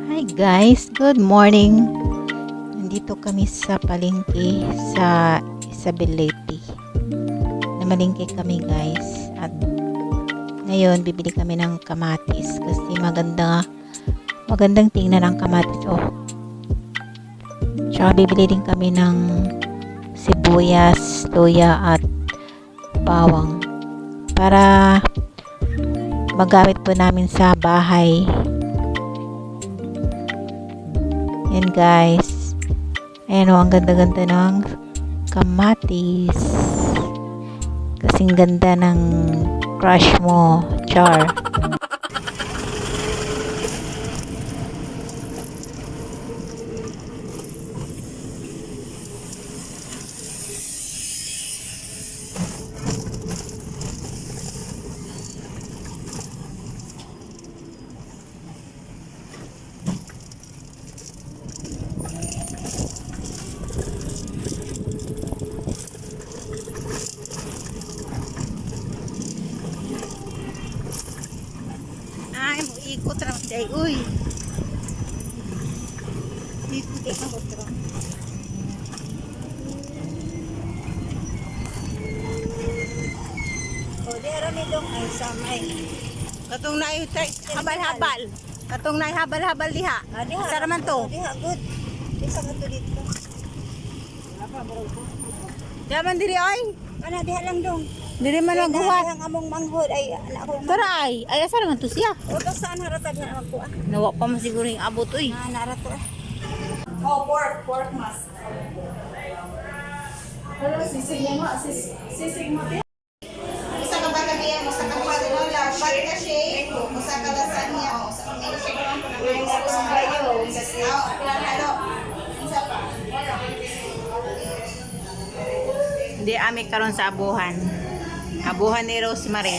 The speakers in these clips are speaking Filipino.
Hi guys, good morning. Nandito kami sa palengke sa Isabel Leyte. Namalengke kami guys. At ngayon bibili kami ng kamatis kasi magandang tingnan ang kamatis. Tsaka bibili din kami ng sibuyas, luya at bawang para magamit po namin sa bahay. Yan guys. Ayan o, ang ganda-ganda ng kamatis. Kasing ganda ng crush mo, Char. Ikot lang day, uy. Ikot lang. O, di aram nilong ay samay. Katong na habal-habal. Katong na habal-habal diha. Sa naman to. Diha, good. Di pa to dito. Diyaman diri ay. Ana diha lang dong. Diri man magbuhat. Ang among manghod ay anak ko. Taray, ay asa naman to siya? O to saan haratag na magkuha? Nawa pa man siguro yung abot oy. Narato eh. Oh, pork mas. Hello, sisig mo, sisig mo. Usa ka ba lagi mo sa kapatid mo lang, bad ka shake, usa ka lasagna, o sa milkshake lang ko na may sa bayo, hello. Isa pa. Hindi ami karon sa abuhan. Abuhan ni Rosemary.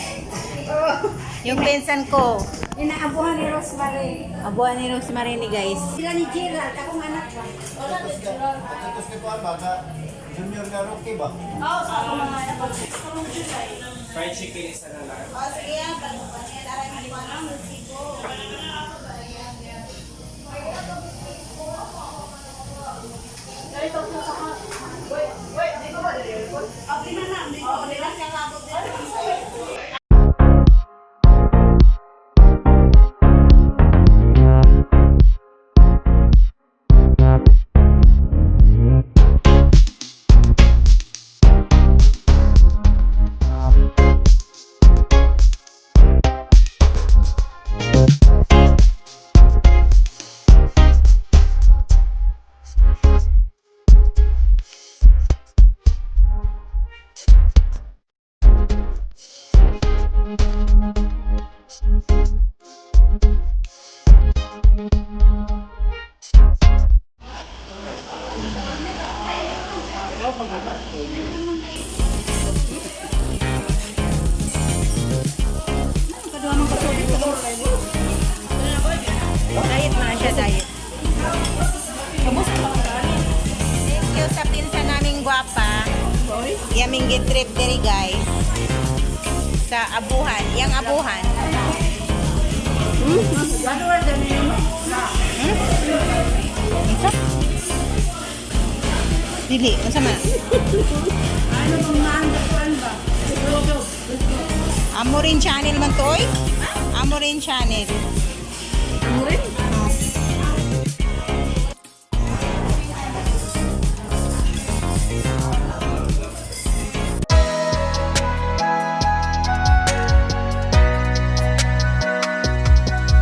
Yung pinsan ko. Inaabuhan ni Rosemary. Abuhan ni Rosemary ni guys. Sila ni Gerald, akong anak ba? Tapos nito ang bata, junior na rookie ba? Oo, sa akong mga anak. Fried chicken isa na lang. O, sige yan. Aray mo, di ba na? Musigo. Okay na na. Hindi na siya kabot dito. Diet na siya, diet. Thank you sa pinsan naming gwapa. Yaming trip diri guys. Sa abuhan. Yang abuhan. Isa? Dili, unsa man? Ano bang maandapan ba? Amorin channel man to, oy. Amorin channel. Murin?